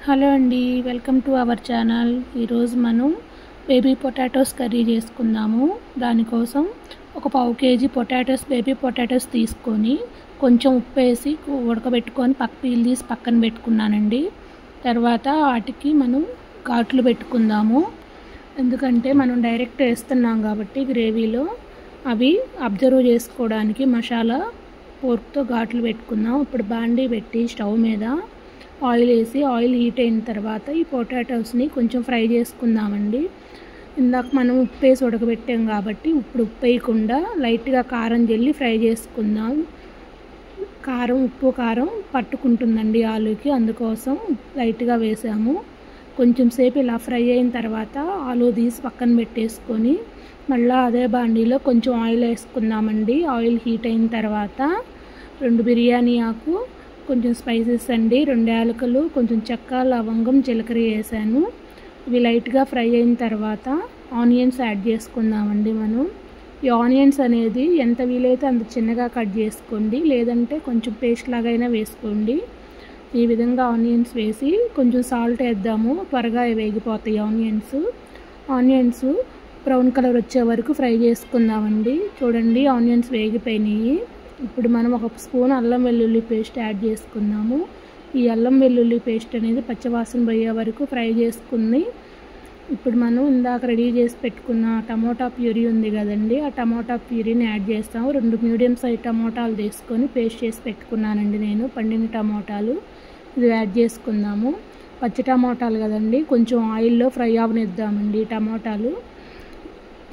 Hello అండి, welcome to our channel. ఈరోజు మనం బేబీ పొటాటోస్ కర్రీ చేసుకుందాము. దానికోసం ఒక పావు కేజీ బేబీ పొటాటోస్ తీసుకొని కొంచెం ఉప్పు వేసి ఉడకబెట్టుకొని పీల్ తీసి పక్కన పెట్టుకున్నానండి. తర్వాత వాటికి మనం ఘాట్లు పెట్టుకుందాము. ఎందుకంటే మనం డైరెక్ట్ వేస్తున్నాం కాబట్టి గ్రేవీలో అవి అబ్జర్వ్ చేసుకోవడానికి మసాలా పోర్క్తో ఘాట్లు పెట్టుకుందాం. ఇప్పుడు బాండీ పెట్టి స్టవ్ మీద ఆయిల్ వేసి ఆయిల్ హీట్ అయిన తర్వాత ఈ పొటాటోస్ని కొంచెం ఫ్రై చేసుకుందామండి. ఇందాక మనం ఉప్పు వేసి ఉడకబెట్టాం కాబట్టి ఇప్పుడు ఉప్పు వేయకుండా లైట్గా కారం జల్లి ఫ్రై చేసుకుందాం. ఉప్పు కారం పట్టుకుంటుందండి ఆలూకి, అందుకోసం లైట్గా వేసాము. కొంచెం సేపు ఇలా ఫ్రై అయిన తర్వాత ఆలూ తీసి పక్కన పెట్టేసుకొని మళ్ళీ అదే బాండీలో కొంచెం ఆయిల్ వేసుకుందామండి. ఆయిల్ హీట్ అయిన తర్వాత 2 బిర్యానీ ఆకు, కొంచెం స్పైసెస్ అండి, 2 యాలకులు, కొంచెం చెక్క, లవంగం, జీలకర్ర వేసాను. ఇవి లైట్గా ఫ్రై అయిన తర్వాత ఆనియన్స్ యాడ్ చేసుకుందామండి. మనం ఈ ఆనియన్స్ అనేది ఎంత వీలైతే అంత చిన్నగా కట్ చేసుకోండి, లేదంటే కొంచెం పేస్ట్ లాగైనా వేసుకోండి. ఈ విధంగా ఆనియన్స్ వేసి కొంచెం సాల్ట్ వేద్దాము, త్వరగా వేగిపోతాయి ఆనియన్స్ బ్రౌన్ కలర్ వచ్చే వరకు ఫ్రై చేసుకుందామండి. చూడండి, ఆనియన్స్ వేగిపోయినాయి. ఇప్పుడు మనం 1 స్పూన్ అల్లం వెల్లుల్లి పేస్ట్ యాడ్ చేసుకుందాము. ఈ అల్లం వెల్లుల్లి పేస్ట్ అనేది పచ్చివాసన పోయే వరకు ఫ్రై చేసుకుంది. ఇప్పుడు మనం ఇందాక రెడీ చేసి పెట్టుకున్న టమోటా ప్యూరీ ఉంది కదండి, ఆ టమోటా ప్యూరీని యాడ్ చేస్తాము. 2 మీడియం సైజ్ టమోటాలు తీసుకొని పేస్ట్ చేసి పెట్టుకున్నానండి నేను, పండిన టమోటాలు. ఇది యాడ్ చేసుకుందాము. పచ్చి టమోటాలు కదండి, కొంచెం ఆయిల్లో ఫ్రై అవనిద్దామండి. టమోటాలు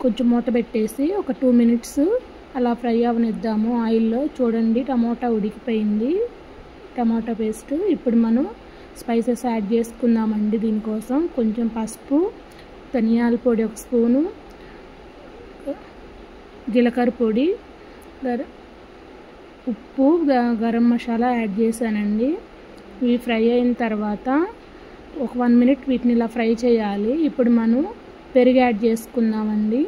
కొంచెం మూత పెట్టేసి ఒక 2 మినిట్స్ అలా ఫ్రై అవనిద్దాము ఆయిల్లో. చూడండి, టమోటా ఉడికిపోయింది, టమోటా పేస్ట్. ఇప్పుడు మనం స్పైసెస్ యాడ్ చేసుకుందామండి. దీనికోసం కొంచెం పసుపు, ధనియాల పొడి 1 స్పూను, జీలకర్ర పొడి, ఉప్పు, గరం మసాలా యాడ్ చేశానండి. ఇవి ఫ్రై అయిన తర్వాత ఒక 1 మినిట్ వీటిని ఇలా ఫ్రై చేయాలి. ఇప్పుడు మనం పెరుగు యాడ్ చేసుకుందామండి.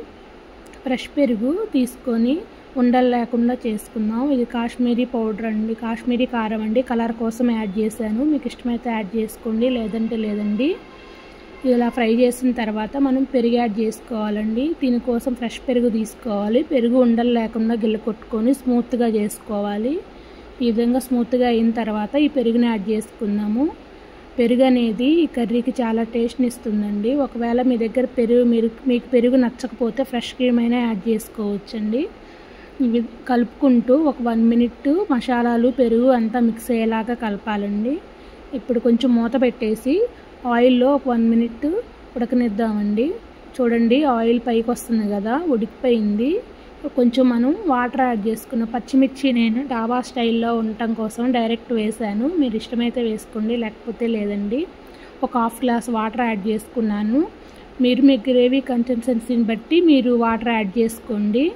ఫ్రెష్ పెరుగు తీసుకొని ఉండలు లేకుండా చేసుకుందాం. ఇది కాశ్మీరీ పౌడర్ అండి, కాశ్మీరీ కారం అండి, కలర్ కోసం యాడ్ చేశాను. మీకు ఇష్టమైతే యాడ్ చేసుకోండి, లేదంటే లేదండి. ఇలా ఫ్రై చేసిన తర్వాత మనం పెరుగు యాడ్ చేసుకోవాలండి. దీనికోసం ఫ్రెష్ పెరుగు తీసుకోవాలి. పెరుగు ఉండలు లేకుండా గిల్ల కొట్టుకొని స్మూత్గా చేసుకోవాలి. ఈ విధంగా స్మూత్గా అయిన తర్వాత ఈ పెరుగుని యాడ్ చేసుకుందాము. పెరుగు అనేది ఈ కర్రీకి చాలా టేస్ట్ని ఇస్తుందండి. ఒకవేళ మీ దగ్గర మీకు పెరుగు నచ్చకపోతే ఫ్రెష్ క్రీమ్ అయినా యాడ్ చేసుకోవచ్చండి. ఇవి కలుపుకుంటూ ఒక 1 మినిట్ మసాలాలు, పెరుగు అంతా మిక్స్ అయ్యేలాగా కలపాలండి. ఇప్పుడు కొంచెం మూత పెట్టేసి ఆయిల్లో ఒక 1 మినిట్ ఉడకనిద్దామండి. చూడండి, ఆయిల్ పైకి వస్తుంది కదా, ఉడికిపోయింది. కొంచెం మనం వాటర్ యాడ్ చేసుకున్న పచ్చిమిర్చి నేను డాబా స్టైల్లో ఉండటం కోసం డైరెక్ట్ వేసాను. మీరు ఇష్టమైతే వేసుకోండి, లేకపోతే లేదండి. ఒక 1/2 గ్లాస్ వాటర్ యాడ్ చేసుకున్నాను. మీ గ్రేవీ కన్సిస్టెన్సీని బట్టి మీరు వాటర్ యాడ్ చేసుకోండి.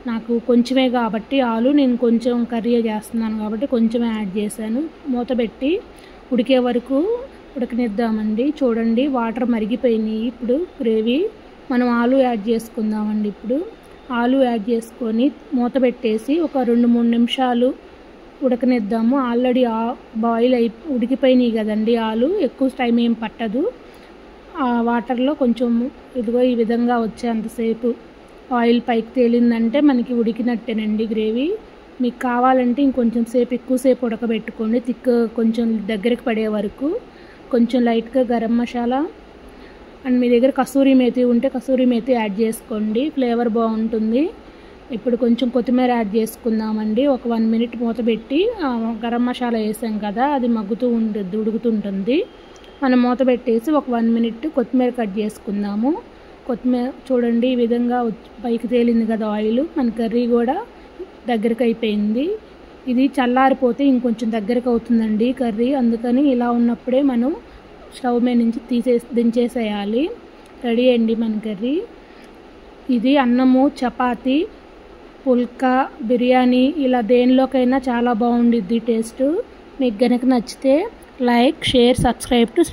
నాకు కొంచెమే కాబట్టి నేను కొంచెం కర్రీ చేస్తున్నాను కాబట్టి కొంచెమే యాడ్ చేశాను. మూత పెట్టి ఉడికే వరకు ఉడకనిద్దామండి. చూడండి, వాటర్ మరిగిపోయినాయి. ఇప్పుడు గ్రేవీ మనం ఆలు యాడ్ చేసుకుందామండి. ఇప్పుడు ఆలు యాడ్ చేసుకొని మూత పెట్టేసి ఒక 2-3 నిమిషాలు ఉడకనిద్దాము. ఆల్రెడీ ఉడికిపోయినాయి కదండి ఆలు, ఎక్కువ టైం ఏం పట్టదు. ఆ వాటర్లో కొంచెం ఇదిగో ఈ విధంగా వచ్చేంతసేపు ఆయిల్ పైకి తేలిందంటే మనకి ఉడికినట్టేనండి గ్రేవీ. మీకు కావాలంటే ఇంకొంచెం ఎక్కువసేపు ఉడకబెట్టుకోండి, కొంచెం దగ్గరికి పడే వరకు. కొంచెం లైట్గా గరం మసాలా అండ్ మీ దగ్గర కసూరి మేతి ఉంటే కసూరి మేతి యాడ్ చేసుకోండి, ఫ్లేవర్ బాగుంటుంది. ఇప్పుడు కొంచెం కొత్తిమీర యాడ్ చేసుకుందామండి. ఒక 1 మినిట్ మూత పెట్టి గరం మసాలా వేసాం కదా, అది ఉడుకుతుంటుంది. మనం మూత పెట్టేసి ఒక 1 మినిట్ కొత్తిమీర కట్ చేసుకుందాము. కొత్తిమీర చూడండి, ఈ విధంగా పైకి తేలింది కదా ఆయిల్. మన కర్రీ కూడా దగ్గరికి అయిపోయింది. ఇది చల్లారిపోతే ఇంకొంచెం దగ్గరకు అవుతుందండి కర్రీ. అందుకని ఇలా ఉన్నప్పుడే మనం స్టవ్ మీద నుంచి దించేసేయాలి. రెడీ అండి మన కర్రీ. ఇది అన్నము, చపాతి, పుల్కా, బిర్యానీ ఇలా దేనిలోకైనా చాలా బాగుండిద్ది టేస్ట్. మీకు గనక నచ్చితే లైక్, షేర్, సబ్స్క్రైబ్ టు